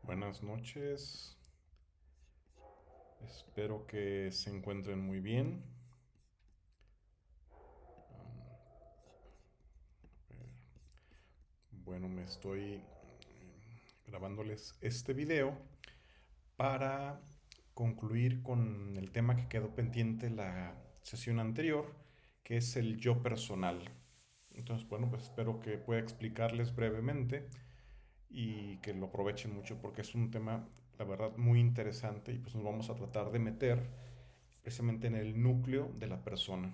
Buenas noches, espero que se encuentren muy bien. Bueno, me estoy grabándoles este video para concluir con el tema que quedó pendiente la sesión anterior, que es el yo personal. Entonces, bueno, pues espero que pueda explicarles brevemente y que lo aprovechen mucho porque es un tema, la verdad, muy interesante y pues nos vamos a tratar de meter precisamente en el núcleo de la persona.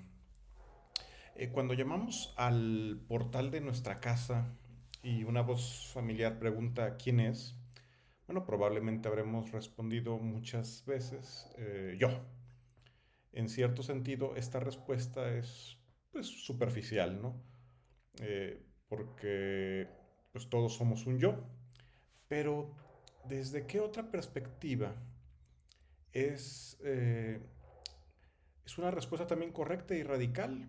Cuando llamamos al portal de nuestra casa y una voz familiar pregunta quién es, bueno, probablemente habremos respondido muchas veces yo. En cierto sentido, esta respuesta es pues superficial, ¿no? Porque pues todos somos un yo, pero ¿desde qué otra perspectiva es, eh, es una respuesta también correcta y radical?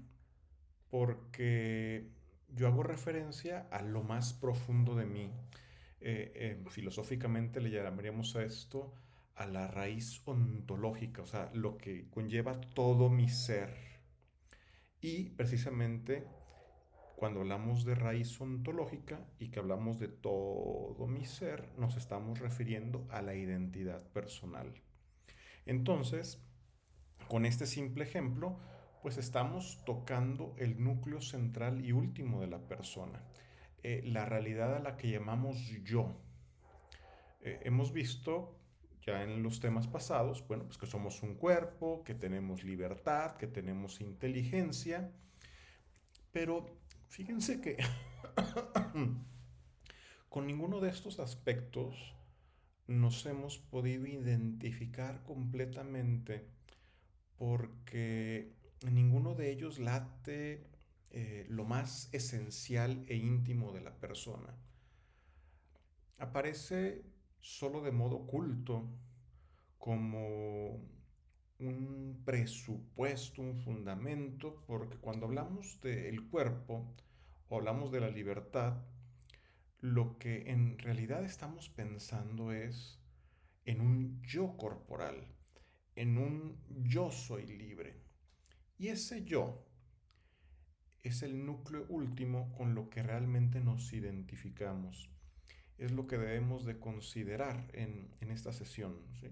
Porque yo hago referencia a lo más profundo de mí. Filosóficamente le llamaríamos a esto a la raíz ontológica, o sea, lo que conlleva todo mi ser. Y precisamente cuando hablamos de raíz ontológica y que hablamos de todo mi ser, nos estamos refiriendo a la identidad personal. Entonces, con este simple ejemplo, pues estamos tocando el núcleo central y último de la persona, la realidad a la que llamamos yo. Hemos visto ya en los temas pasados, bueno, pues que somos un cuerpo, que tenemos libertad, que tenemos inteligencia, pero fíjense que con ninguno de estos aspectos nos hemos podido identificar completamente porque ninguno de ellos late lo más esencial e íntimo de la persona. Aparece solo de modo oculto, como un presupuesto, un fundamento, porque cuando hablamos del cuerpo o hablamos de la libertad, lo que en realidad estamos pensando es en un yo corporal, en un yo soy libre. Y ese yo es el núcleo último con lo que realmente nos identificamos. Es lo que debemos de considerar en esta sesión, ¿sí?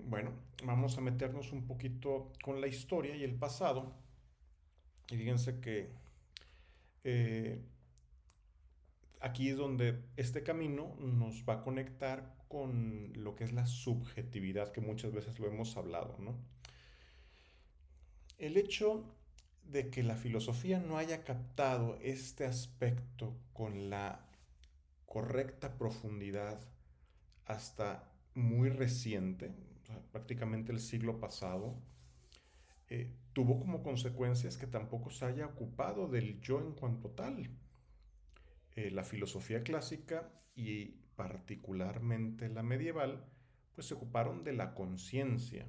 Bueno, vamos a meternos un poquito con la historia y el pasado. Y fíjense que eh, aquí es donde este camino nos va a conectar con lo que es la subjetividad, que muchas veces lo hemos hablado, ¿no? El hecho de que la filosofía no haya captado este aspecto con la correcta profundidad hasta muy reciente, o sea, prácticamente el siglo pasado, tuvo como consecuencias que tampoco se haya ocupado del yo en cuanto tal. La filosofía clásica y particularmente la medieval, pues se ocuparon de la conciencia,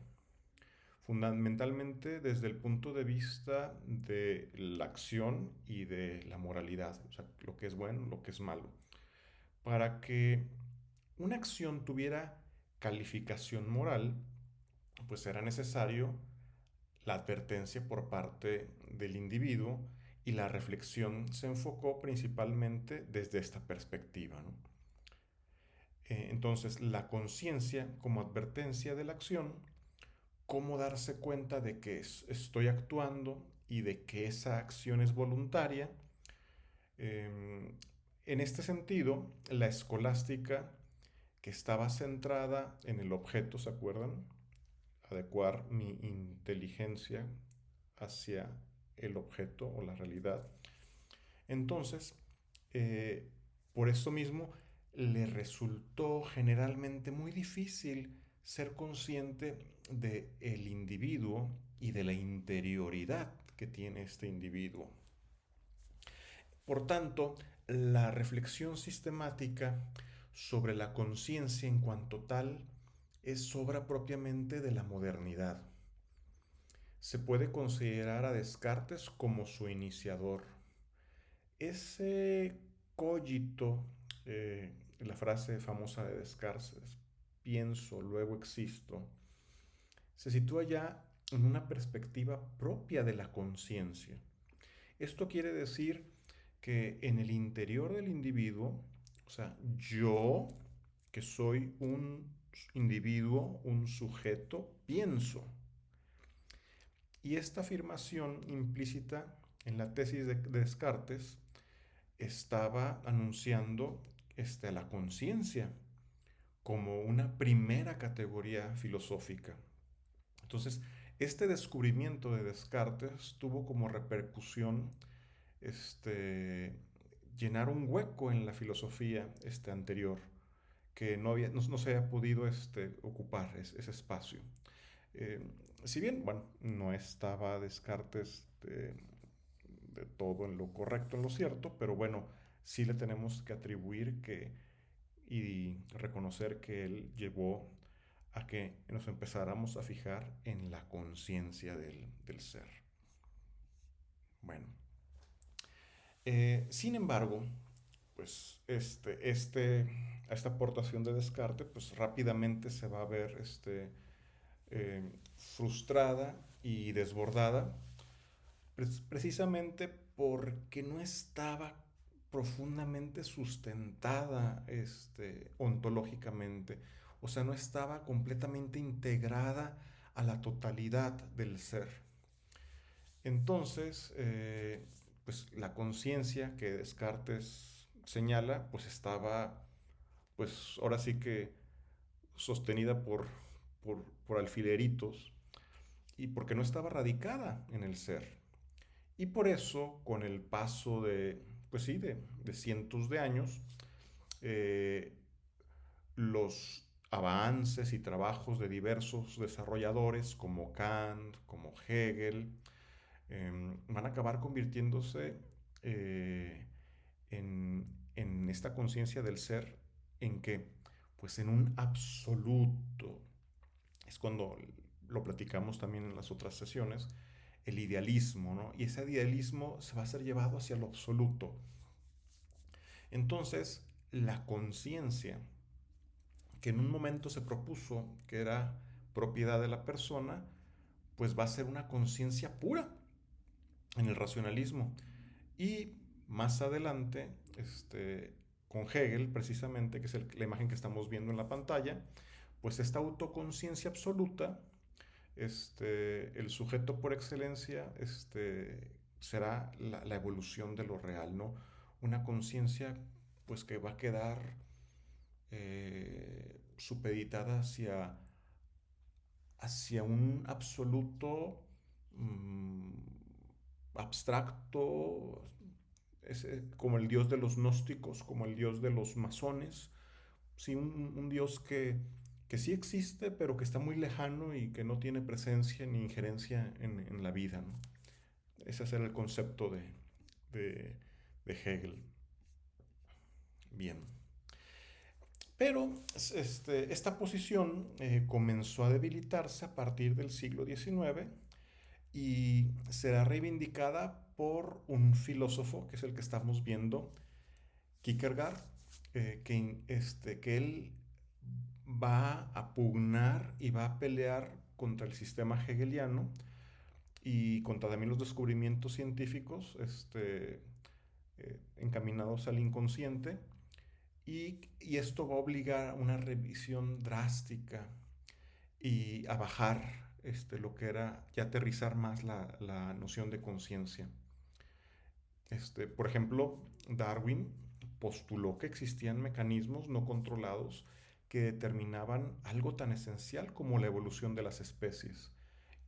fundamentalmente desde el punto de vista de la acción y de la moralidad, o sea, lo que es bueno, lo que es malo. Para que una acción tuviera calificación moral, pues era necesario la advertencia por parte del individuo y la reflexión se enfocó principalmente desde esta perspectiva, ¿no? Entonces, la conciencia como advertencia de la acción, cómo darse cuenta de que estoy actuando y de que esa acción es voluntaria. Eh, en este sentido, la escolástica que estaba centrada en el objeto, ¿se acuerdan? Adecuar mi inteligencia hacia el objeto o la realidad. Entonces, eh, por esto mismo, le resultó generalmente muy difícil ser consciente de el individuo y de la interioridad que tiene este individuo. Por tanto, la reflexión sistemática sobre la conciencia en cuanto tal es obra propiamente de la modernidad. Se puede considerar a Descartes como su iniciador. Ese cogito, la frase famosa de Descartes, pienso, luego existo, se sitúa ya en una perspectiva propia de la conciencia. Esto quiere decir que en el interior del individuo, o sea, yo, que soy un individuo, un sujeto, pienso. Y esta afirmación implícita en la tesis de Descartes estaba anunciando a la conciencia como una primera categoría filosófica. Entonces, este descubrimiento de Descartes tuvo como repercusión este, llenar un hueco en la filosofía anterior, que no se había podido ocupar ese espacio. Eh, si bien, bueno, no estaba Descartes de todo en lo correcto, en lo cierto, pero bueno, sí le tenemos que atribuir y reconocer que él llevó a que nos empezáramos a fijar en la conciencia del ser. Bueno, sin embargo, pues esta aportación de Descartes, pues rápidamente se va a ver frustrada y desbordada, precisamente porque no estaba profundamente sustentada ontológicamente, o sea, no estaba completamente integrada a la totalidad del ser. Entonces, pues la conciencia que Descartes señala, pues estaba, pues ahora sí que sostenida por alfileritos y porque no estaba radicada en el ser. Y por eso, con el paso pues sí, de cientos de años, eh, los avances y trabajos de diversos desarrolladores como Kant, como Hegel, van a acabar convirtiéndose eh, en esta conciencia del ser, ¿en qué? Pues en un absoluto. Es cuando lo platicamos también en las otras sesiones, el idealismo, ¿no? Y ese idealismo se va a ser llevado hacia lo absoluto. Entonces, la conciencia, que en un momento se propuso que era propiedad de la persona, pues va a ser una conciencia pura en el racionalismo. Y más adelante, con Hegel, precisamente, que es la imagen que estamos viendo en la pantalla, pues esta autoconciencia absoluta, el sujeto por excelencia, será la evolución de lo real, ¿no? Una conciencia, pues que va a quedar supeditada hacia un absoluto mmm, abstracto, como el dios de los gnósticos, como el dios de los masones, sí, un dios que sí existe, pero que está muy lejano y que no tiene presencia ni injerencia en la vida, ¿no? Ese era el concepto de, de Hegel. Bien. Pero esta posición comenzó a debilitarse a partir del siglo XIX y será reivindicada por un filósofo, que es el que estamos viendo, Kierkegaard, que él va a pugnar y va a pelear contra el sistema hegeliano y contra también los descubrimientos científicos encaminados al inconsciente. Y esto va a obligar a una revisión drástica y a bajar lo que era, y aterrizar más la noción de conciencia. Por ejemplo, Darwin postuló que existían mecanismos no controlados que determinaban algo tan esencial como la evolución de las especies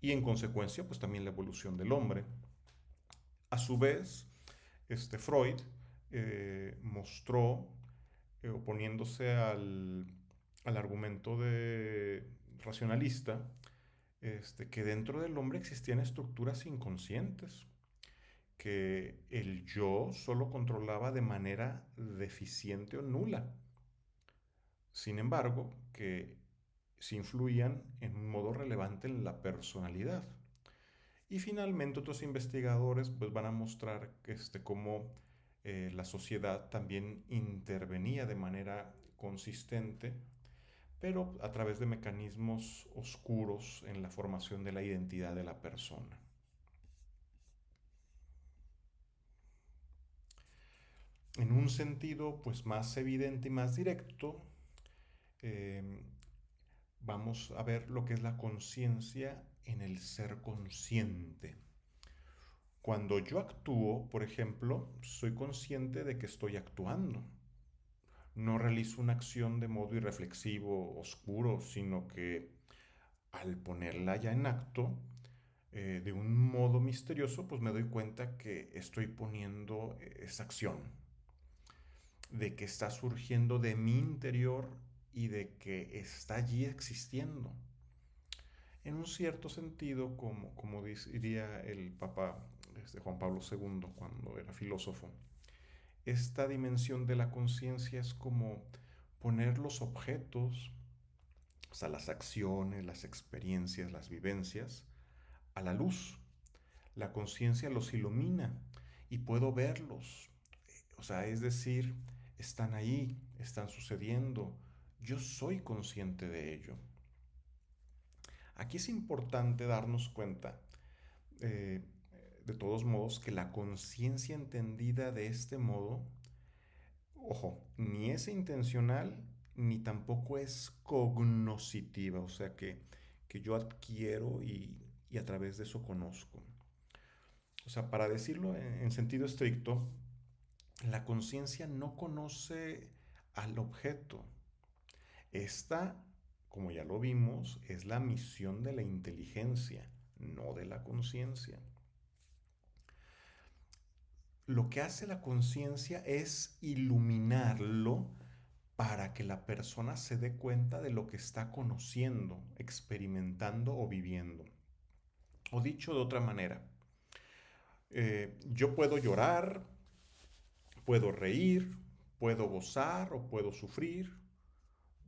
y en consecuencia pues también la evolución del hombre. A su vez, Freud mostró, oponiéndose al argumento racionalista, que dentro del hombre existían estructuras inconscientes, que el yo solo controlaba de manera deficiente o nula. Sin embargo, que sí influían en un modo relevante en la personalidad. Y finalmente otros investigadores pues, van a mostrar cómo la sociedad también intervenía de manera consistente, pero a través de mecanismos oscuros en la formación de la identidad de la persona. En un sentido pues más evidente y más directo, eh, vamos a ver lo que es la conciencia en el ser consciente. Cuando yo actúo, por ejemplo, soy consciente de que estoy actuando. No realizo una acción de modo irreflexivo, oscuro, sino que al ponerla ya en acto, de un modo misterioso, pues me doy cuenta que estoy poniendo esa acción, de que está surgiendo de mi interior y de que está allí existiendo. En un cierto sentido, como diría el Papa Juan Pablo II cuando era filósofo, esta dimensión de la conciencia es como poner los objetos, o sea, las acciones, las experiencias, las vivencias, a la luz. La conciencia los ilumina y puedo verlos. O sea, es decir, están ahí, están sucediendo. Yo soy consciente de ello. Aquí es importante darnos cuenta, eh, de todos modos, que la conciencia entendida de este modo, ojo, ni es intencional ni tampoco es cognoscitiva, o sea que yo adquiero y a través de eso conozco. O sea, para decirlo en sentido estricto, la conciencia no conoce al objeto. Esta, como ya lo vimos, es la misión de la inteligencia, no de la conciencia. Lo que hace la conciencia es iluminarlo para que la persona se dé cuenta de lo que está conociendo, experimentando o viviendo. O dicho de otra manera, yo puedo llorar, puedo reír, puedo gozar o puedo sufrir,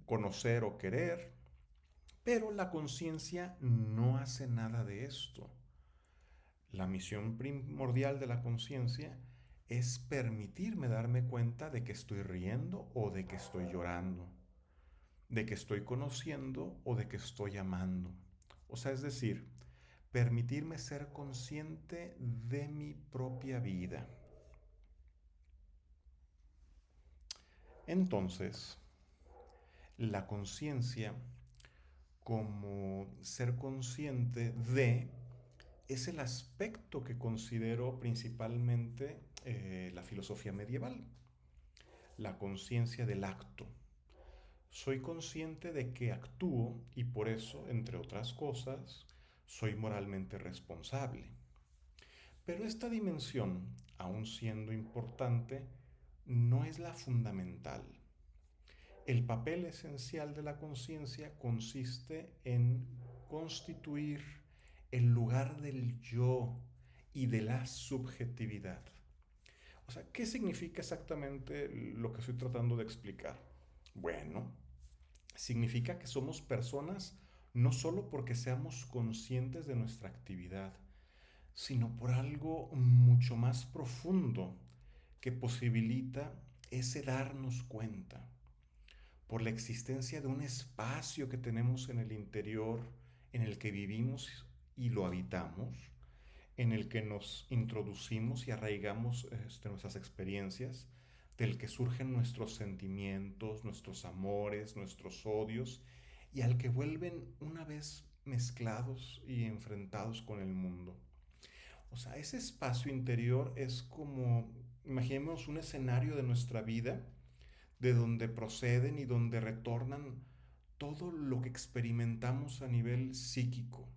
conocer o querer, pero la conciencia no hace nada de esto. La misión primordial de la conciencia es permitirme darme cuenta de que estoy riendo o de que estoy llorando, de que estoy conociendo o de que estoy amando. O sea, es decir, permitirme ser consciente de mi propia vida. Entonces, la conciencia como ser consciente de es el aspecto que considero principalmente la filosofía medieval, la conciencia del acto. Soy consciente de que actúo y por eso, entre otras cosas, soy moralmente responsable. Pero esta dimensión, aun siendo importante, no es la fundamental. El papel esencial de la conciencia consiste en constituir el lugar del yo y de la subjetividad. O sea, ¿qué significa exactamente lo que estoy tratando de explicar? Bueno, significa que somos personas no solo porque seamos conscientes de nuestra actividad, sino por algo mucho más profundo que posibilita ese darnos cuenta, por la existencia de un espacio que tenemos en el interior en el que vivimos y lo habitamos, en el que nos introducimos y arraigamos nuestras experiencias, del que surgen nuestros sentimientos, nuestros amores, nuestros odios, y al que vuelven una vez mezclados y enfrentados con el mundo. O sea, ese espacio interior es como, imaginemos un escenario de nuestra vida, de donde proceden y donde retornan todo lo que experimentamos a nivel psíquico.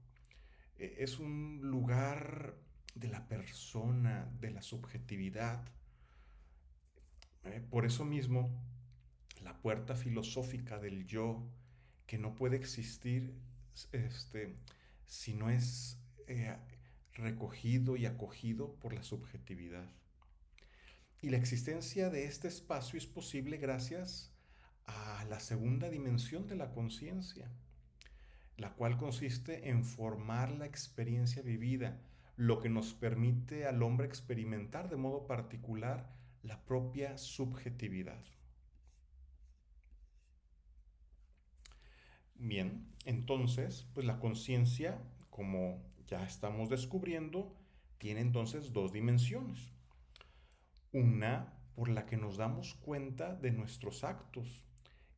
Es un lugar de la persona, de la subjetividad. Por eso mismo, la puerta filosófica del yo, que no puede existir este, si no es recogido y acogido por la subjetividad. Y la existencia de este espacio es posible gracias a la segunda dimensión de la conciencia, la cual consiste en formar la experiencia vivida, lo que nos permite al hombre experimentar de modo particular la propia subjetividad. Bien, entonces, pues la conciencia, como ya estamos descubriendo, tiene entonces dos dimensiones. Una por la que nos damos cuenta de nuestros actos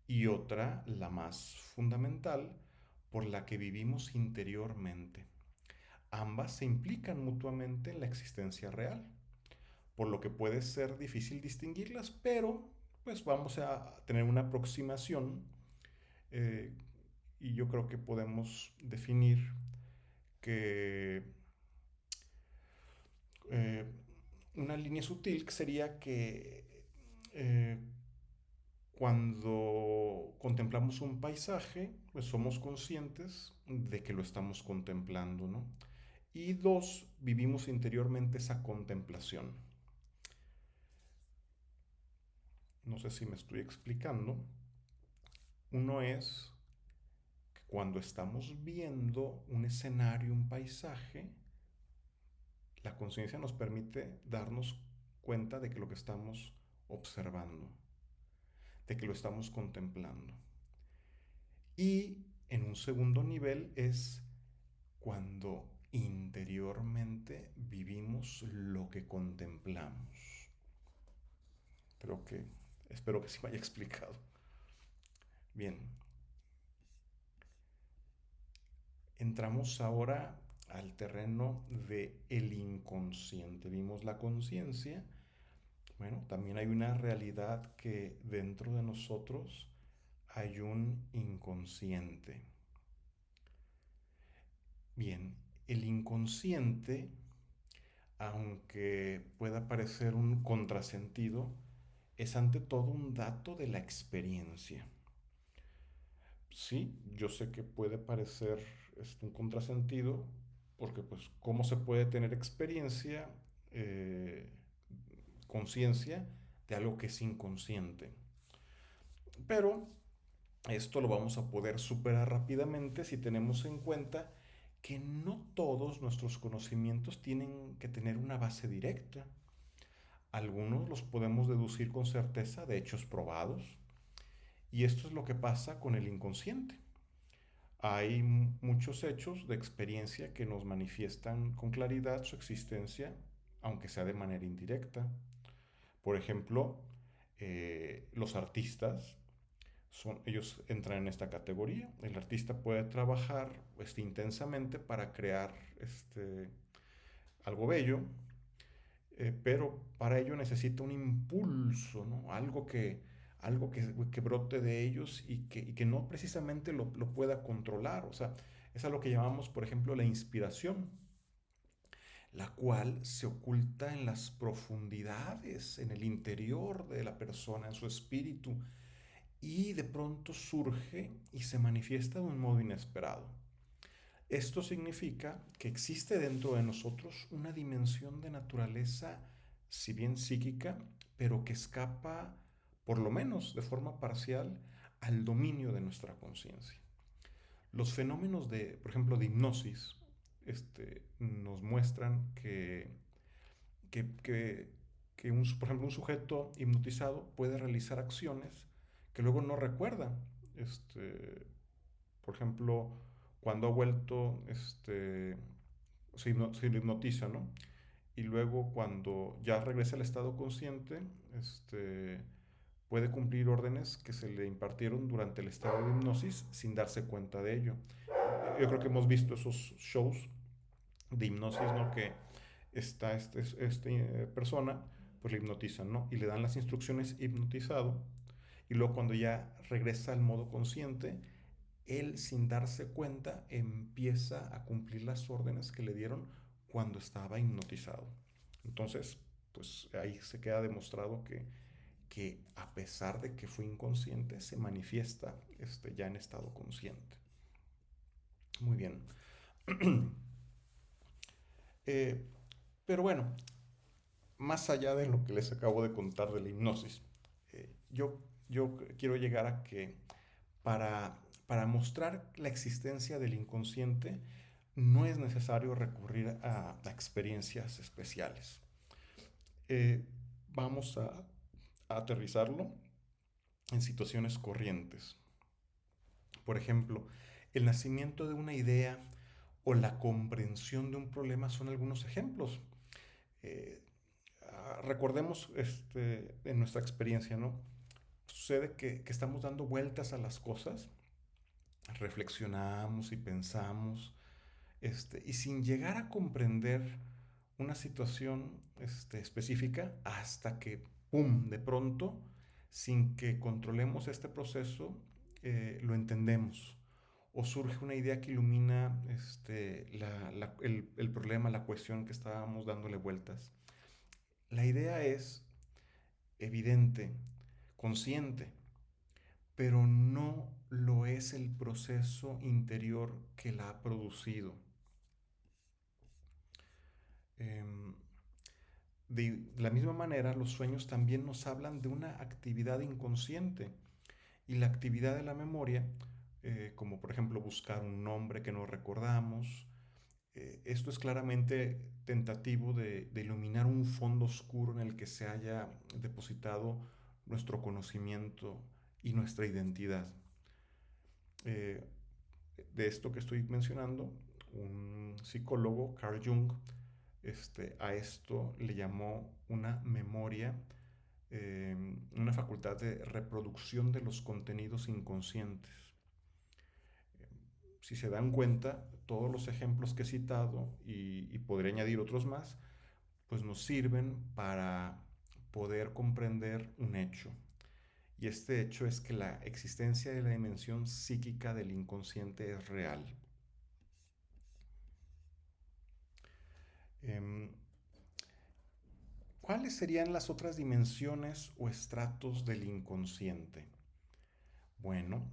y otra, la más fundamental, por la que vivimos interiormente. Ambas se implican mutuamente en la existencia real, por lo que puede ser difícil distinguirlas, pero pues vamos a tener una aproximación eh, y yo creo que podemos definir que eh, una línea sutil sería que eh, cuando contemplamos un paisaje, pues somos conscientes de que lo estamos contemplando, ¿no? Y dos, vivimos interiormente esa contemplación. No sé si me estoy explicando. Uno es que cuando estamos viendo un escenario, un paisaje, la conciencia nos permite darnos cuenta de que lo que estamos observando, de que lo estamos contemplando. Y en un segundo nivel es cuando interiormente vivimos lo que contemplamos. Creo que, espero que se me haya explicado. Bien, entramos ahora al terreno de el inconsciente. Vimos la conciencia. Bueno, también hay una realidad que dentro de nosotros hay un inconsciente. Bien, el inconsciente, aunque pueda parecer un contrasentido, es ante todo un dato de la experiencia. Sí, yo sé que puede parecer un contrasentido, porque pues cómo se puede tener experiencia, eh, conciencia de algo que es inconsciente. Pero esto lo vamos a poder superar rápidamente si tenemos en cuenta que no todos nuestros conocimientos tienen que tener una base directa. Algunos los podemos deducir con certeza de hechos probados, y esto es lo que pasa con el inconsciente. Hay muchos hechos de experiencia que nos manifiestan con claridad su existencia, aunque sea de manera indirecta. Por ejemplo, los artistas, ellos entran en esta categoría. El artista puede trabajar intensamente para crear algo bello, pero para ello necesita un impulso, ¿no? Algo que brote de ellos y que no precisamente lo pueda controlar. O sea, es algo que llamamos, por ejemplo, la inspiración, la cual se oculta en las profundidades, en el interior de la persona, en su espíritu, y de pronto surge y se manifiesta de un modo inesperado. Esto significa que existe dentro de nosotros una dimensión de naturaleza, si bien psíquica, pero que escapa, por lo menos de forma parcial, al dominio de nuestra conciencia. Los fenómenos por ejemplo, de hipnosis, nos muestran que, por ejemplo, un sujeto hipnotizado puede realizar acciones que luego no recuerda. Por ejemplo, cuando ha vuelto, se hipnotiza, ¿no? Y luego cuando ya regresa al estado consciente, puede cumplir órdenes que se le impartieron durante el estado de hipnosis sin darse cuenta de ello. Yo creo que hemos visto esos shows de hipnosis, ¿no? Que está persona, pues le hipnotizan, ¿no? Y le dan las instrucciones hipnotizado. Y luego cuando ya regresa al modo consciente, él sin darse cuenta empieza a cumplir las órdenes que le dieron cuando estaba hipnotizado. Entonces, pues ahí se queda demostrado que a pesar de que fue inconsciente, se manifiesta ya en estado consciente. Muy bien. eh, pero bueno, más allá de lo que les acabo de contar de la hipnosis, yo quiero llegar a que para mostrar la existencia del inconsciente no es necesario recurrir a experiencias especiales. Eh, vamos a aterrizarlo en situaciones corrientes. Por ejemplo, el nacimiento de una idea o la comprensión de un problema son algunos ejemplos. Eh, Recordemos en nuestra experiencia, ¿no? Sucede que estamos dando vueltas a las cosas, reflexionamos y pensamos, y sin llegar a comprender una situación específica hasta que, ¡pum!, de pronto, sin que controlemos este proceso, lo entendemos. O surge una idea que ilumina el problema, la cuestión que estábamos dándole vueltas. La idea es evidente, consciente, pero no lo es el proceso interior que la ha producido. Em, de la misma manera, los sueños también nos hablan de una actividad inconsciente y la actividad de la memoria, como por ejemplo buscar un nombre que no recordamos. Esto es claramente tentativo de iluminar un fondo oscuro en el que se haya depositado nuestro conocimiento y nuestra identidad. Eh, de esto que estoy mencionando, un psicólogo, Carl Jung, a esto le llamó una memoria, una facultad de reproducción de los contenidos inconscientes. Si se dan cuenta, todos los ejemplos que he citado y podré añadir otros más, pues nos sirven para poder comprender un hecho. Y este hecho es que la existencia de la dimensión psíquica del inconsciente es real. Em, ¿Cuáles serían las otras dimensiones o estratos del inconsciente? Bueno,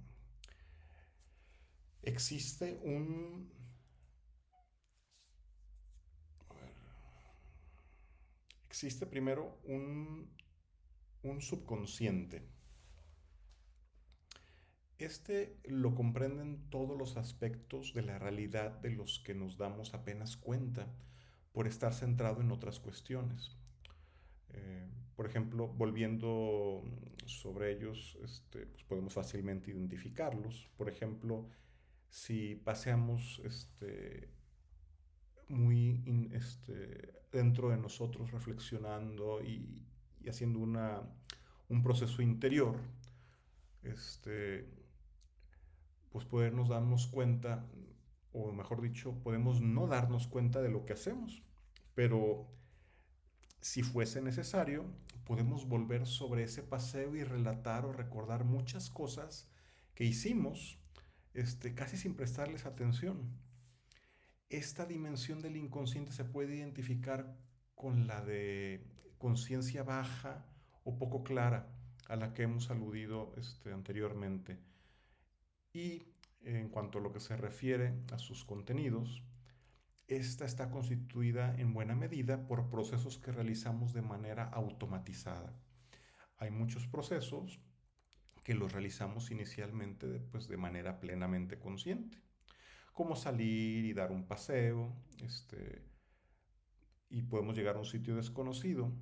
existe un... a ver, existe primero un subconsciente. Este lo comprenden todos los aspectos de la realidad de los que nos damos apenas cuenta por estar centrado en otras cuestiones. Por ejemplo, volviendo sobre ellos, pues podemos fácilmente identificarlos. Por ejemplo, si paseamos dentro de nosotros reflexionando y haciendo un proceso interior, este, pues podernos darnos cuenta, o mejor dicho, podemos no darnos cuenta de lo que hacemos, pero si fuese necesario, podemos volver sobre ese paseo y relatar o recordar muchas cosas que hicimos, casi sin prestarles atención. Esta dimensión del inconsciente se puede identificar con la de conciencia baja o poco clara, a la que hemos aludido anteriormente. Y en cuanto a lo que se refiere a sus contenidos, esta está constituida en buena medida por procesos que realizamos de manera automatizada. Hay muchos procesos que los realizamos inicialmente pues, de manera plenamente consciente, como salir y dar un paseo, y podemos llegar a un sitio desconocido.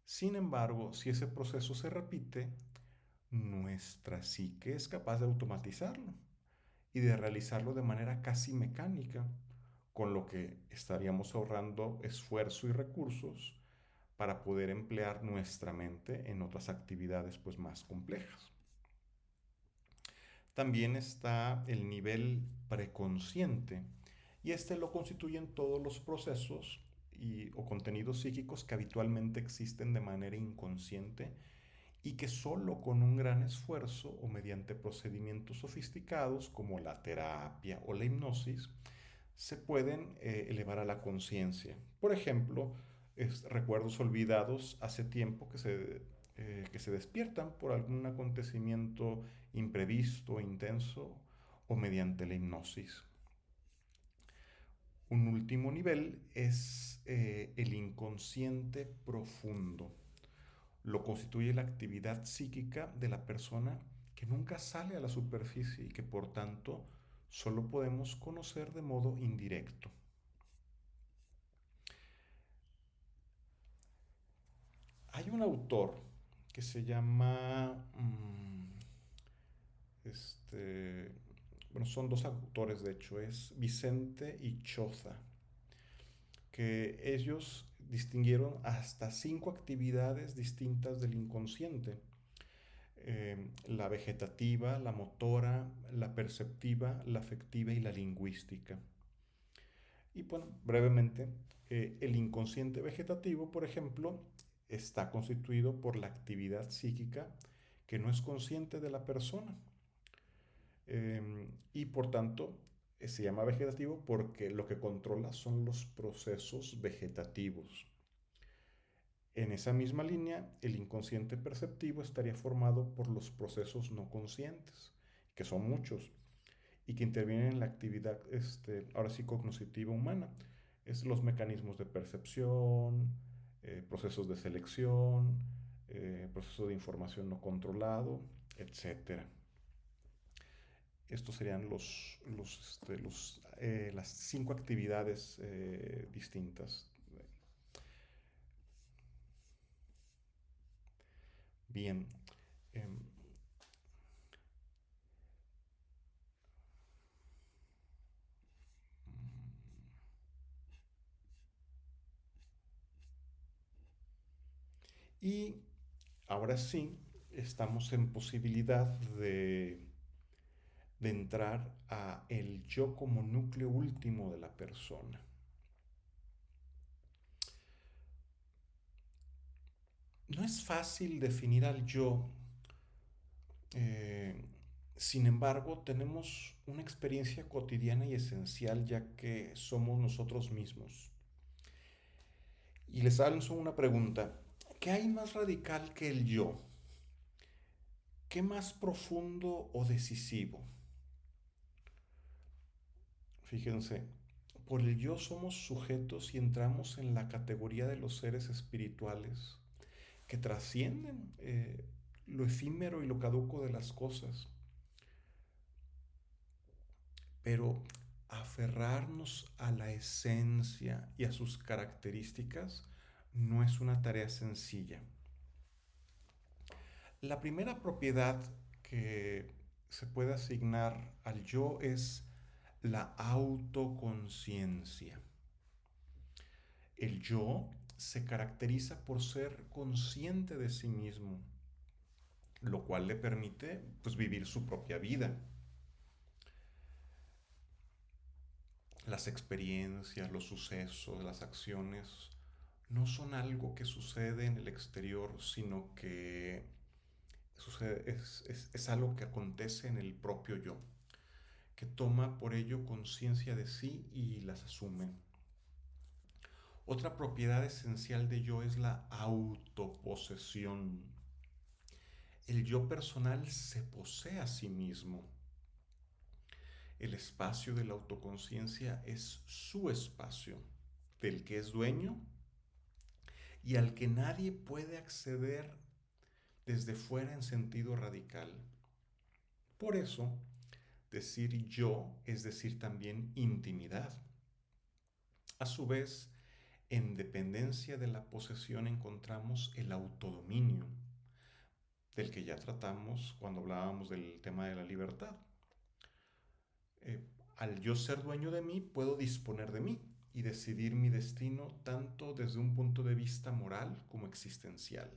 Sin embargo, si ese proceso se repite, nuestra psique es capaz de automatizarlo y de realizarlo de manera casi mecánica, con lo que estaríamos ahorrando esfuerzo y recursos para poder emplear nuestra mente en otras actividades pues más complejas. También está el nivel preconsciente y este lo constituyen todos los procesos o contenidos psíquicos que habitualmente existen de manera inconsciente y que solo con un gran esfuerzo o mediante procedimientos sofisticados como la terapia o la hipnosis se pueden elevar a la conciencia. Por ejemplo, recuerdos olvidados hace tiempo que se despiertan por algún acontecimiento imprevisto, intenso o mediante la hipnosis. Un último nivel es el inconsciente profundo. Lo constituye la actividad psíquica de la persona que nunca sale a la superficie y que por tanto solo podemos conocer de modo indirecto. Hay un autor que se llama, bueno, son dos autores de hecho, es Vicente y Choza, que ellos distinguieron hasta 5 actividades distintas del inconsciente. La vegetativa, la motora, la perceptiva, la afectiva y la lingüística. Y bueno, brevemente, el inconsciente vegetativo, por ejemplo, está constituido por la actividad psíquica que no es consciente de la persona. Y por tanto, se llama vegetativo porque lo que controla son los procesos vegetativos. En esa misma línea, el inconsciente perceptivo estaría formado por los procesos no conscientes, que son muchos, y que intervienen en la actividad, ahora sí, cognitiva humana. Es los mecanismos de percepción, procesos de selección, procesos de información no controlado, etcétera. Estos serían las 5 actividades distintas. Bien. em, y ahora sí, estamos en posibilidad de entrar a el yo como núcleo último de la persona. No es fácil definir al yo, eh, sin embargo, tenemos una experiencia cotidiana y esencial ya que somos nosotros mismos. Y les lanzo una pregunta. ¿Qué hay más radical que el yo? ¿Qué más profundo o decisivo? Fíjense, por el yo somos sujetos y entramos en la categoría de los seres espirituales que trascienden lo efímero y lo caduco de las cosas. Pero aferrarnos a la esencia y a sus características no es una tarea sencilla. La primera propiedad que se puede asignar al yo es la autoconciencia. El yo se caracteriza por ser consciente de sí mismo, lo cual le permite pues, vivir su propia vida. Las experiencias, los sucesos, las acciones no son algo que sucede en el exterior, sino que es algo que acontece en el propio yo, que toma por ello conciencia de sí y las asume. Otra propiedad esencial de yo es la autoposesión. El yo personal se posee a sí mismo. El espacio de la autoconciencia es su espacio, del que es dueño y al que nadie puede acceder desde fuera en sentido radical. Por eso, decir yo es decir también intimidad. A su vez, en dependencia de la posesión encontramos el autodominio, del que ya tratamos cuando hablábamos del tema de la libertad. Al yo ser dueño de mí, puedo disponer de mí y decidir mi destino tanto desde un punto de vista moral como existencial.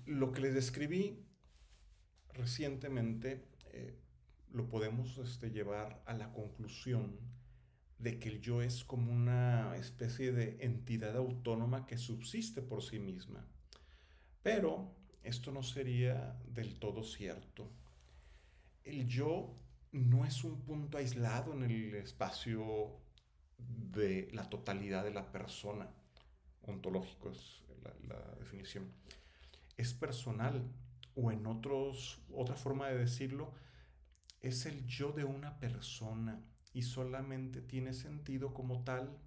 Lo que les describí recientemente lo podemos llevar a la conclusión de que el yo es como una especie de entidad autónoma que subsiste por sí misma. Pero esto no sería del todo cierto. El yo no es un punto aislado en el espacio de la totalidad de la persona. Ontológico es la definición. Es personal, o en otra forma de decirlo, es el yo de una persona y solamente tiene sentido como tal.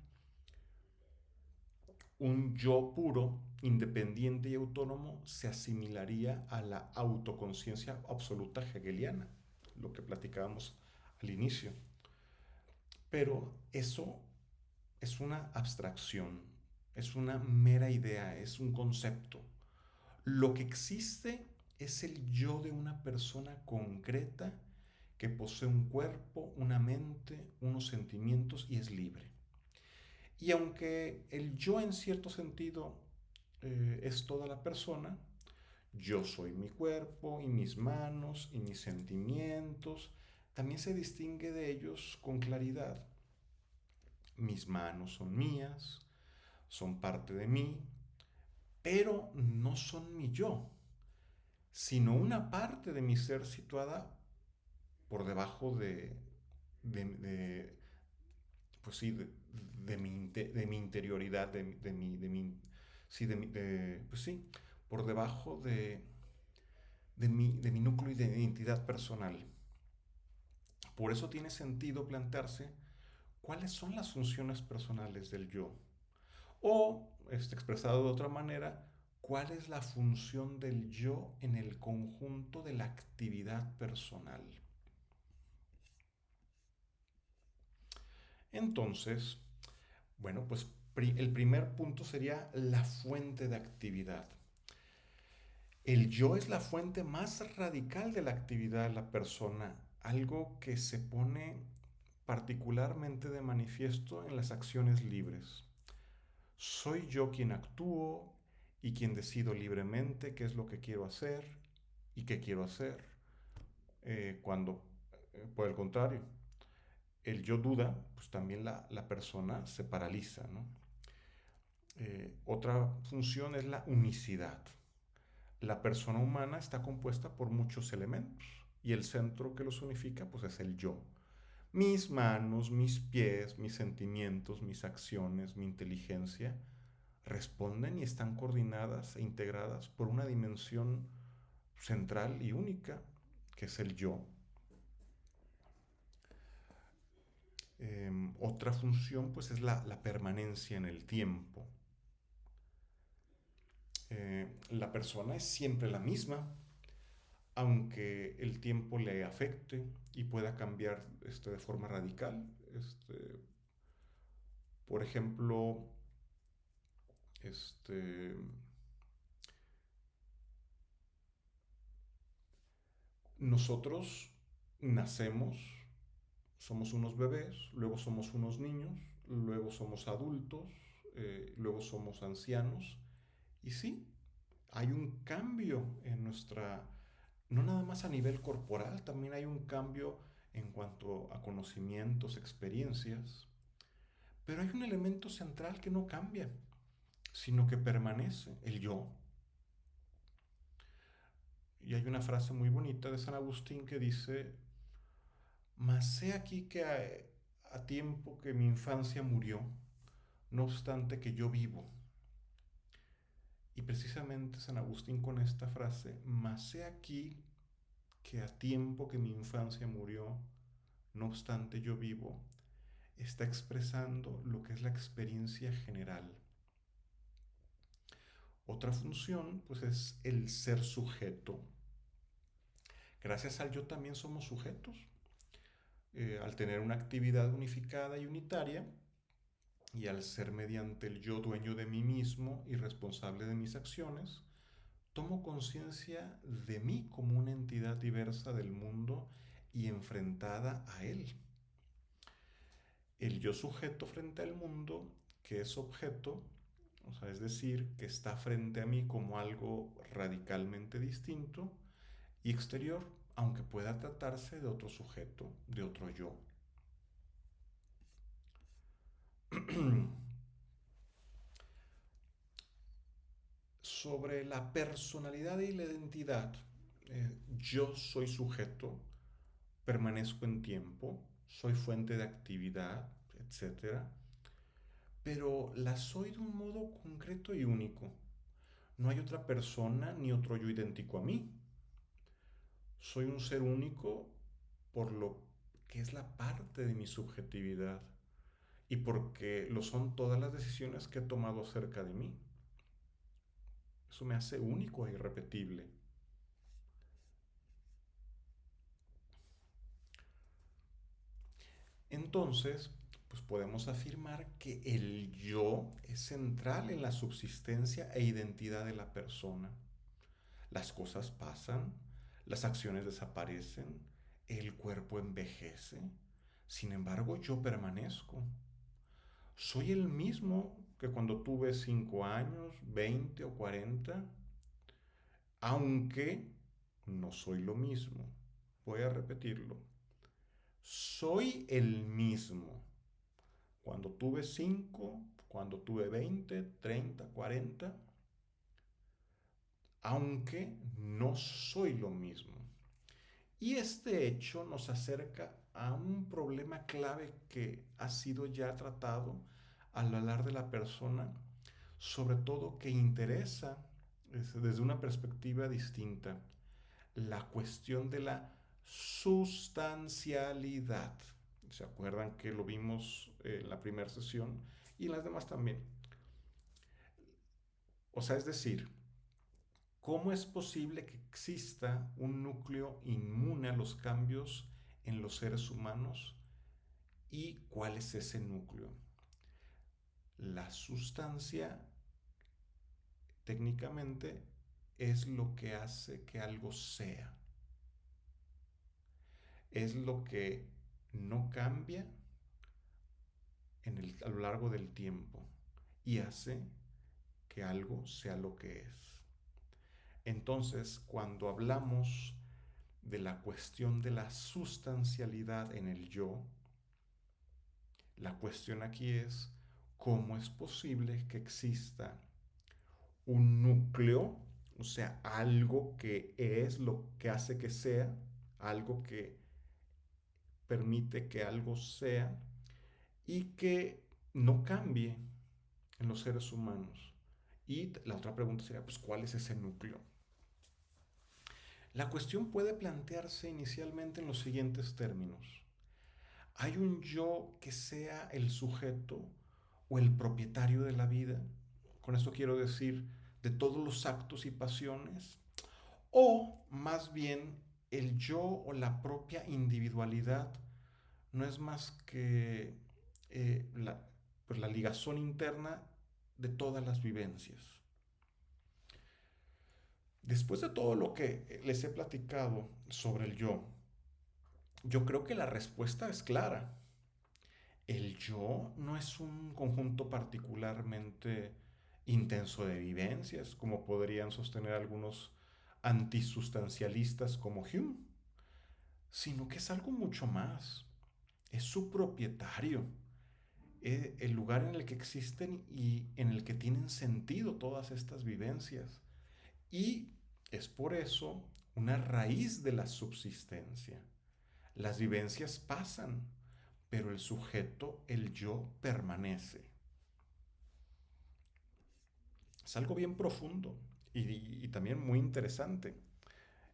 Un yo puro, independiente y autónomo se asimilaría a la autoconciencia absoluta hegeliana, lo que platicábamos al inicio. Pero eso es una abstracción, es una mera idea, es un concepto. Lo que existe es el yo de una persona concreta que posee un cuerpo, una mente, unos sentimientos y es libre. Y aunque el yo en cierto sentido es toda la persona, yo soy mi cuerpo y mis manos y mis sentimientos, también se distingue de ellos con claridad. Mis manos son mías, son parte de mí, pero no son mi yo, sino una parte de mi ser situada por debajo de, pues sí, de mi interioridad, sí, pues sí, por debajo de mi núcleo y de identidad personal. Por eso tiene sentido plantearse cuáles son las funciones personales del yo. O, expresado de otra manera, cuál es la función del yo en el conjunto de la actividad personal. Entonces, bueno, pues el primer punto sería la fuente de actividad. El yo es la fuente más radical de la actividad de la persona, algo que se pone particularmente de manifiesto en las acciones libres. Soy yo quien actúo y quien decido libremente qué es lo que quiero hacer y qué quiero hacer. Cuando, por el contrario, el yo duda, pues también la persona se paraliza, ¿no? Otra función es la unicidad. La persona humana está compuesta por muchos elementos y el centro que los unifica pues es el yo. Mis manos, mis pies, mis sentimientos, mis acciones, mi inteligencia responden y están coordinadas e integradas por una dimensión central y única que es el yo. Otra función pues es la permanencia en el tiempo. La persona es siempre la misma, aunque el tiempo le afecte y pueda cambiar de forma radical. Por ejemplo, este, nosotros nacemos, somos unos bebés, luego somos unos niños, luego somos adultos, luego somos ancianos. Y sí, hay un cambio en nuestra, no nada más a nivel corporal, también hay un cambio en cuanto a conocimientos, experiencias, pero hay un elemento central que no cambia, sino que permanece, el yo. Y hay una frase muy bonita de San Agustín que dice, mas he aquí que a tiempo que mi infancia murió, no obstante que yo vivo. Y precisamente San Agustín con esta frase, mas he aquí que a tiempo que mi infancia murió, no obstante yo vivo, está expresando lo que es la experiencia general. Otra función, pues, es el ser sujeto. Gracias al yo también somos sujetos. Al tener una actividad unificada y unitaria, y al ser mediante el yo dueño de mí mismo y responsable de mis acciones, tomo conciencia de mí como una entidad diversa del mundo y enfrentada a él. El yo sujeto frente al mundo, que es objeto, o sea, es decir, que está frente a mí como algo radicalmente distinto y exterior, aunque pueda tratarse de otro sujeto, de otro yo. Sobre la personalidad y la identidad, yo soy sujeto, permanezco en tiempo, soy fuente de actividad, etcétera, pero la soy de un modo concreto y único. No hay otra persona ni otro yo idéntico a mí. Soy un ser único por lo que es la parte de mi subjetividad y porque lo son todas las decisiones que he tomado acerca de mí. Eso me hace único e irrepetible. Entonces, pues podemos afirmar que el yo es central en la subsistencia e identidad de la persona. Las cosas pasan, las acciones desaparecen, el cuerpo envejece. Sin embargo, yo permanezco. Soy el mismo que cuando tuve 5 años, 20 o 40, aunque no soy lo mismo. Voy a repetirlo. Soy el mismo cuando tuve 5, cuando tuve 20, 30, 40, aunque no soy lo mismo. Y este hecho nos acerca a un problema clave que ha sido ya tratado al hablar de la persona, sobre todo que interesa desde una perspectiva distinta, la cuestión de la sustancialidad. ¿Se acuerdan que lo vimos en la primera sesión y en las demás también? O sea, es decir, ¿cómo es posible que exista un núcleo inmune a los cambios en los seres humanos? ¿Y cuál es ese núcleo? La sustancia, técnicamente, es lo que hace que algo sea. Es lo que no cambia a lo largo del tiempo y hace que algo sea lo que es. Entonces, cuando hablamos de la cuestión de la sustancialidad en el yo, la cuestión aquí es cómo es posible que exista un núcleo, o sea, algo que es lo que hace que sea, algo que permite que algo sea y que no cambie en los seres humanos. Y la otra pregunta sería, pues, ¿cuál es ese núcleo? La cuestión puede plantearse inicialmente en los siguientes términos. ¿Hay un yo que sea el sujeto o el propietario de la vida? Con esto quiero decir, de todos los actos y pasiones. O más bien, el yo o la propia individualidad no es más que pues la ligazón interna de todas las vivencias. Después de todo lo que les he platicado sobre el yo creo que la respuesta es clara. El yo no es un conjunto particularmente intenso de vivencias, como podrían sostener algunos antisustancialistas como Hume, sino que es algo mucho más. Es su propietario, es el lugar en el que existen y en el que tienen sentido todas estas vivencias. Y es por eso una raíz de la subsistencia. Las vivencias pasan, pero el sujeto, el yo, permanece. Es algo bien profundo y también muy interesante.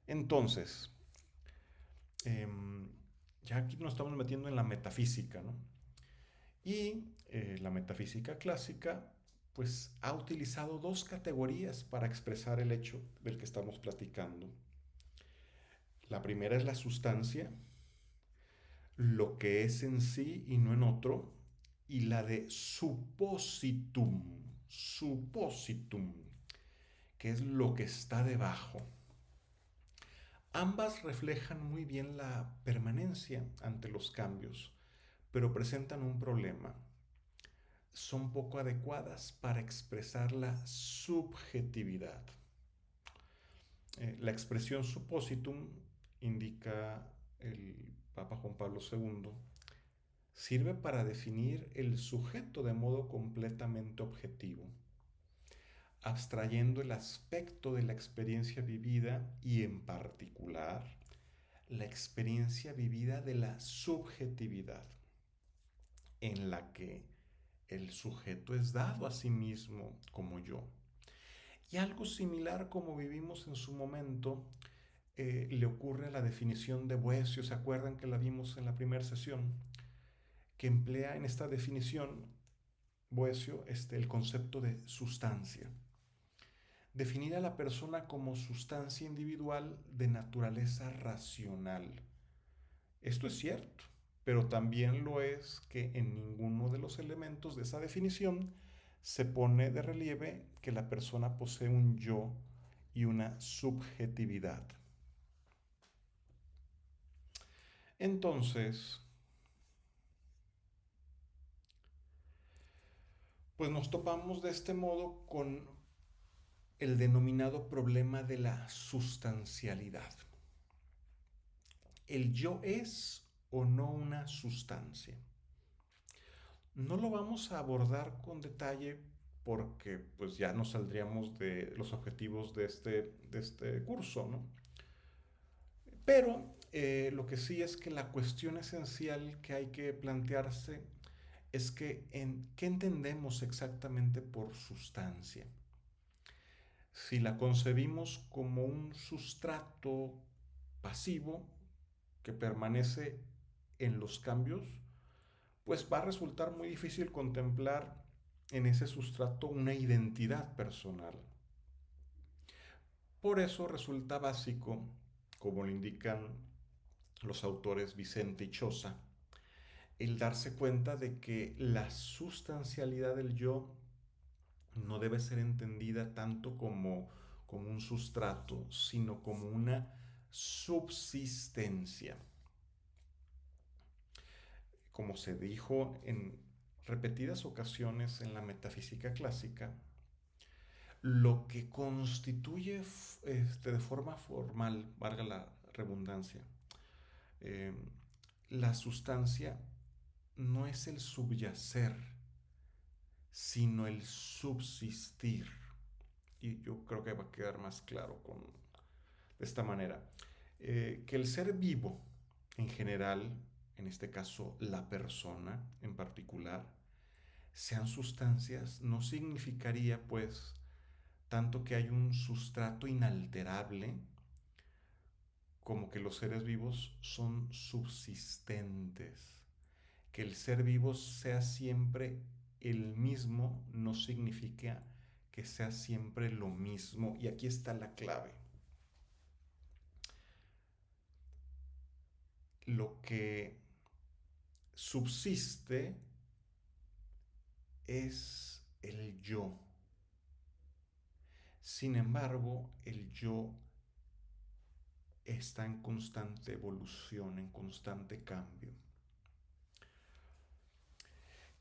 Entonces, eh, ya aquí nos estamos metiendo en la metafísica, ¿no? Y la metafísica clásica, pues, ha utilizado dos categorías para expresar el hecho del que estamos platicando. La primera es la sustancia, lo que es en sí y no en otro, y la de suppositum, que es lo que está debajo. Ambas reflejan muy bien la permanencia ante los cambios, pero presentan un problema. Son poco adecuadas para expresar la subjetividad. La expresión suppositum, indica el Papa Juan Pablo II, sirve para definir el sujeto de modo completamente objetivo, abstrayendo el aspecto de la experiencia vivida y en particular la experiencia vivida de la subjetividad, en la que el sujeto es dado a sí mismo como yo. Y algo similar como vivimos en su momento le ocurre a la definición de Boecio. ¿Se acuerdan que la vimos en la primera sesión? Que emplea en esta definición Boecio el concepto de sustancia. Definir a la persona como sustancia individual de naturaleza racional. Esto es cierto. pero también lo es que en ninguno de los elementos de esa definición se pone de relieve que la persona posee un yo y una subjetividad. Entonces, pues nos topamos de este modo con el denominado problema de la sustancialidad. ¿El yo es o no una sustancia? No lo vamos a abordar con detalle porque pues ya nos saldríamos de los objetivos de este curso, ¿no? Pero lo que sí es que la cuestión esencial que hay que plantearse es que ¿qué entendemos exactamente por sustancia? Si la concebimos como un sustrato pasivo que permanece en los cambios, pues va a resultar muy difícil contemplar en ese sustrato una identidad personal. Por eso resulta básico, como lo indican los autores Vicente y Choza, el darse cuenta de que la sustancialidad del yo no debe ser entendida tanto como un sustrato, sino como una subsistencia. Como se dijo en repetidas ocasiones en la metafísica clásica, lo que constituye de forma formal, valga la redundancia, eh, la sustancia no es el subyacer, sino el subsistir. Y yo creo que va a quedar más claro de esta manera. Que el ser vivo en general, en este caso la persona en particular, sean sustancias, no significaría pues tanto que hay un sustrato inalterable como que los seres vivos son subsistentes. Que el ser vivo sea siempre el mismo no significa que sea siempre lo mismo. Y aquí está la clave. Lo que subsiste es el yo. Sin embargo, el yo está en constante evolución, en constante cambio.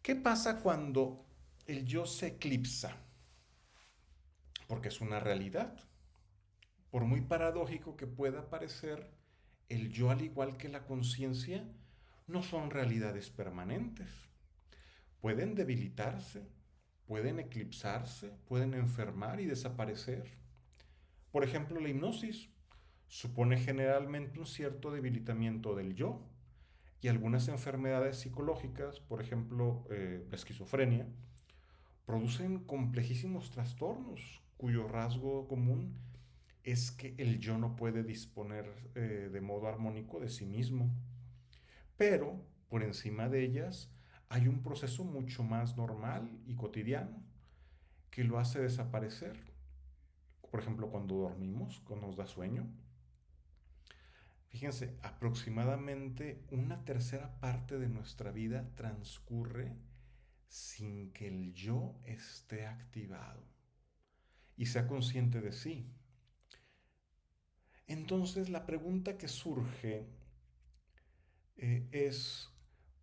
¿Qué pasa cuando el yo se eclipsa? Porque es una realidad. Por muy paradójico que pueda parecer, el yo, al igual que la conciencia, no son realidades permanentes. Pueden debilitarse, pueden eclipsarse, pueden enfermar y desaparecer. Por ejemplo, la hipnosis supone generalmente un cierto debilitamiento del yo, y algunas enfermedades psicológicas, por ejemplo, la esquizofrenia, producen complejísimos trastornos cuyo rasgo común es que el yo no puede disponer de modo armónico de sí mismo. Pero por encima de ellas hay un proceso mucho más normal y cotidiano que lo hace desaparecer. Por ejemplo, cuando dormimos, cuando nos da sueño. Fíjense, aproximadamente una tercera parte de nuestra vida transcurre sin que el yo esté activado y sea consciente de sí. Entonces la pregunta que surge es,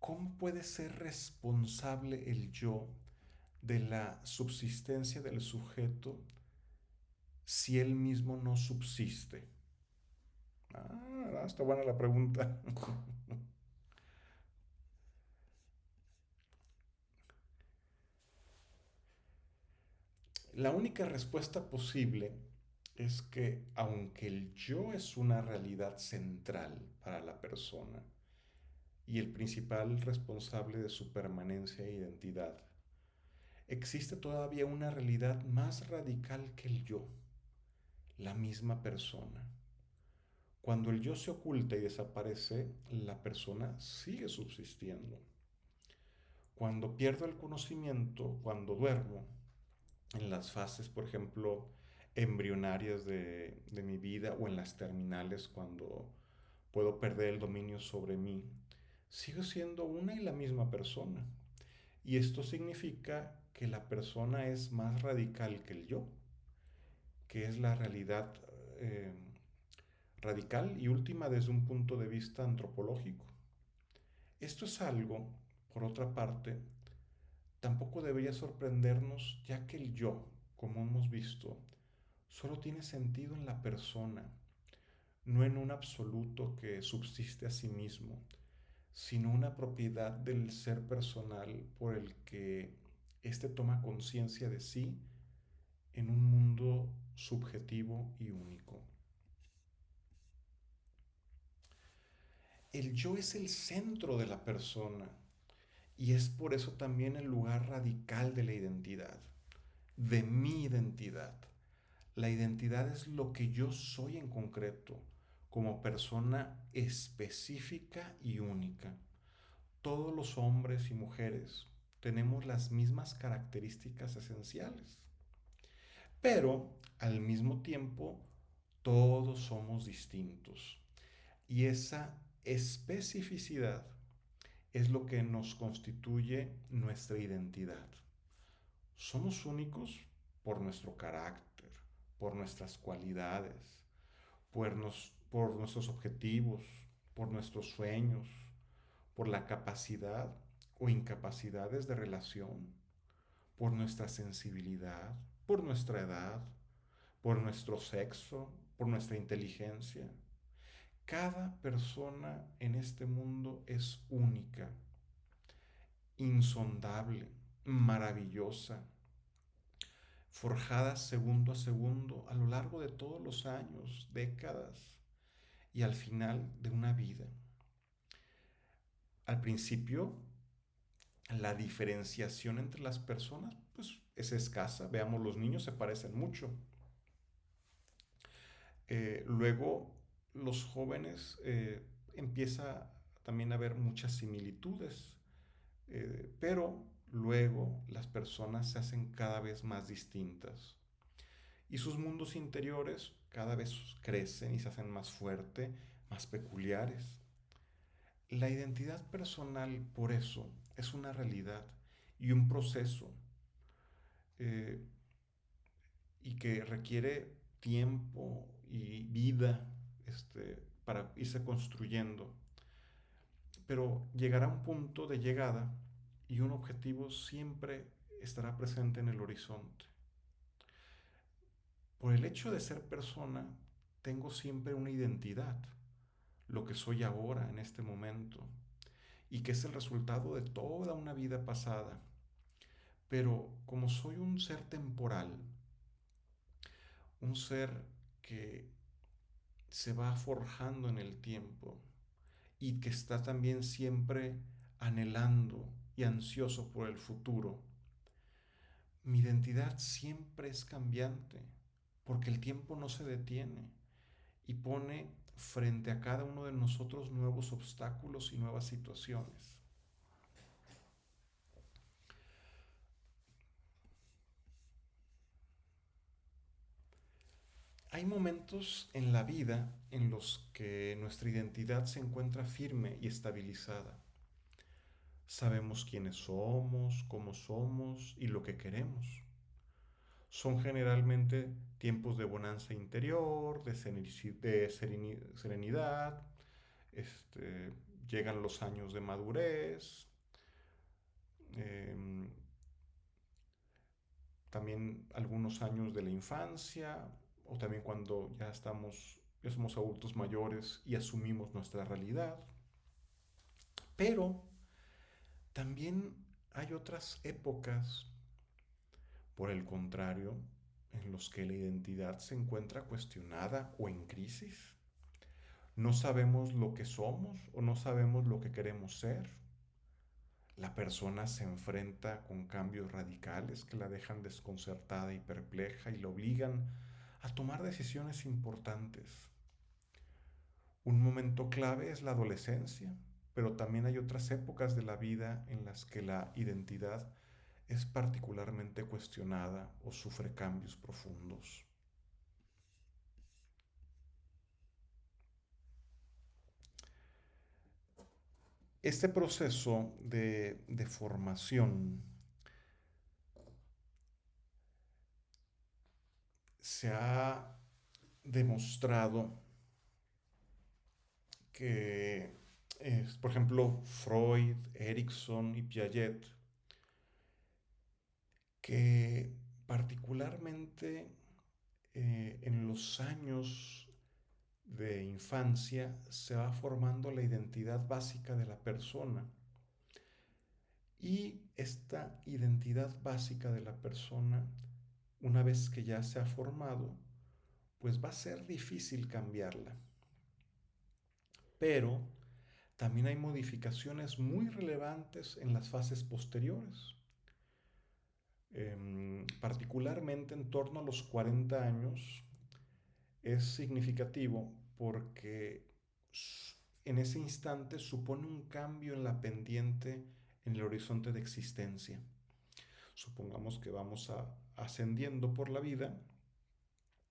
¿cómo puede ser responsable el yo de la subsistencia del sujeto si él mismo no subsiste? Está buena la pregunta. La única respuesta posible es que aunque el yo es una realidad central para la persona y el principal responsable de su permanencia e identidad, existe todavía una realidad más radical que el yo, la misma persona. Cuando el yo se oculta y desaparece, la persona sigue subsistiendo. Cuando pierdo el conocimiento, cuando duermo, en las fases, por ejemplo, embrionarias de mi vida o en las terminales, cuando puedo perder el dominio sobre mí, sigo siendo una y la misma persona. Y esto significa que la persona es más radical que el yo, que es la realidad eh, radical y última desde un punto de vista antropológico. Esto es algo, por otra parte, tampoco debería sorprendernos, ya que el yo, como hemos visto, solo tiene sentido en la persona, no en un absoluto que subsiste a sí mismo, sino una propiedad del ser personal por el que éste toma conciencia de sí en un mundo subjetivo y único. El yo es el centro de la persona y es por eso también el lugar radical de la identidad, de mi identidad. La identidad es lo que yo soy en concreto, como persona específica y única. Todos los hombres y mujeres tenemos las mismas características esenciales, pero al mismo tiempo todos somos distintos. Y esa especificidad es lo que nos constituye nuestra identidad. Somos únicos por nuestro carácter, por nuestras cualidades, por nuestros objetivos, por nuestros sueños, por la capacidad o incapacidades de relación, por nuestra sensibilidad, por nuestra edad, por nuestro sexo, por nuestra inteligencia. Cada persona en este mundo es única, insondable, maravillosa, forjada segundo a segundo a lo largo de todos los años, décadas y al final de una vida. Al principio, la diferenciación entre las personas pues es escasa. Veamos, los niños se parecen mucho. Luego, los jóvenes empieza también a haber muchas similitudes, pero luego las personas se hacen cada vez más distintas y sus mundos interiores cada vez crecen y se hacen más fuertes, más peculiares. La identidad personal, por eso, es una realidad y un proceso eh, y que requiere tiempo y vida para irse construyendo. Pero llegará un punto de llegada y un objetivo siempre estará presente en el horizonte. Por el hecho de ser persona, tengo siempre una identidad, lo que soy ahora, en este momento, y que es el resultado de toda una vida pasada. Pero como soy un ser temporal, un ser que se va forjando en el tiempo y que está también siempre anhelando y ansioso por el futuro, mi identidad siempre es cambiante, porque el tiempo no se detiene y pone frente a cada uno de nosotros nuevos obstáculos y nuevas situaciones. Hay momentos en la vida en los que nuestra identidad se encuentra firme y estabilizada. Sabemos quiénes somos y lo que queremos. Son generalmente tiempos de bonanza interior, de serenidad, llegan los años de madurez, em, también algunos años de la infancia, o también cuando ya somos adultos mayores y asumimos nuestra realidad. Pero también hay otras épocas, por el contrario, en los que la identidad se encuentra cuestionada o en crisis. No sabemos lo que somos o no sabemos lo que queremos ser. La persona se enfrenta con cambios radicales que la dejan desconcertada y perpleja y la obligan a tomar decisiones importantes. Un momento clave es la adolescencia, pero también hay otras épocas de la vida en las que la identidad es particularmente cuestionada o sufre cambios profundos. Este proceso de formación se ha demostrado que, por ejemplo, Freud, Erikson y Piaget, que particularmente en los años de infancia se va formando la identidad básica de la persona. Y esta identidad básica de la persona, una vez que ya se ha formado, pues va a ser difícil cambiarla. Pero también hay modificaciones muy relevantes en las fases posteriores. Particularmente en torno a los 40 años es significativo porque en ese instante supone un cambio en la pendiente en el horizonte de existencia. Supongamos que vamos ascendiendo por la vida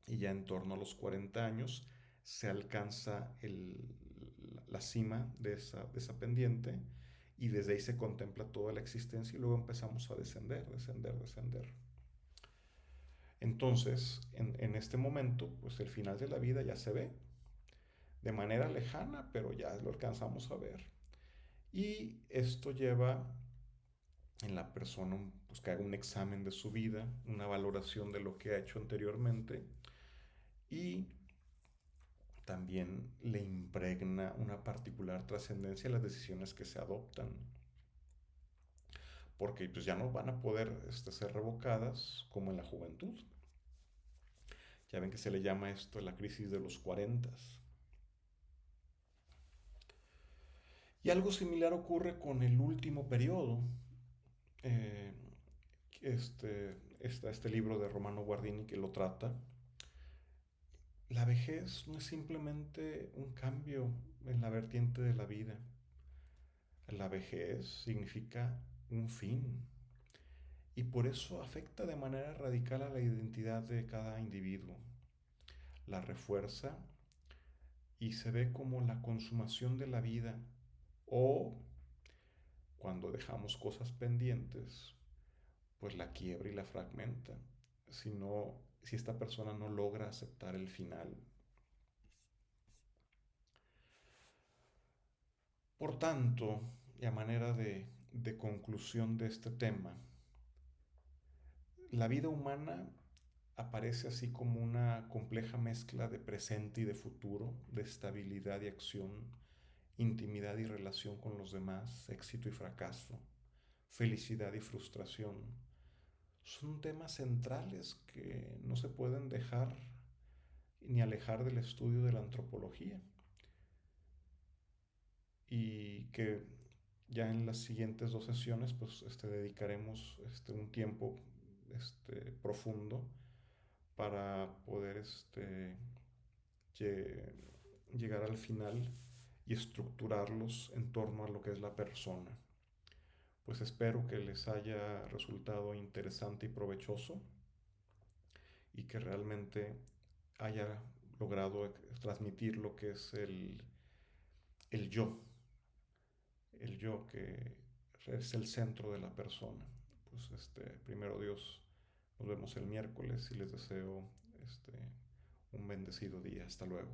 y ya en torno a los 40 años se alcanza la cima de esa pendiente y desde ahí se contempla toda la existencia y luego empezamos a descender, descender, descender. Entonces, en este momento, pues el final de la vida ya se ve de manera lejana, pero ya lo alcanzamos a ver. Y esto lleva en la persona pues, que haga un examen de su vida, una valoración de lo que ha hecho anteriormente y también le impregna una particular trascendencia a las decisiones que se adoptan, porque pues ya no van a poder ser revocadas como en la juventud. Ya ven que se le llama esto la crisis de los 40. Y algo similar ocurre con el último periodo. Eh, está este libro de Romano Guardini que lo trata. La vejez no es simplemente un cambio en la vertiente de la vida. La vejez significa un fin y por eso afecta de manera radical a la identidad de cada individuo. La refuerza y se ve como la consumación de la vida o cuando dejamos cosas pendientes, pues la quiebra y la fragmenta. Si esta persona no logra aceptar el final. Por tanto, y a manera de conclusión de este tema, la vida humana aparece así como una compleja mezcla de presente y de futuro, de estabilidad y acción, intimidad y relación con los demás, éxito y fracaso, felicidad y frustración. Son temas centrales que no se pueden dejar ni alejar del estudio de la antropología y que ya en las siguientes dos sesiones pues dedicaremos un tiempo profundo para poder llegar al final y estructurarlos en torno a lo que es la persona. Pues espero que les haya resultado interesante y provechoso y que realmente haya logrado transmitir lo que es el yo, el yo que es el centro de la persona. Pues primero Dios, nos vemos el miércoles y les deseo este, un bendecido día. Hasta luego.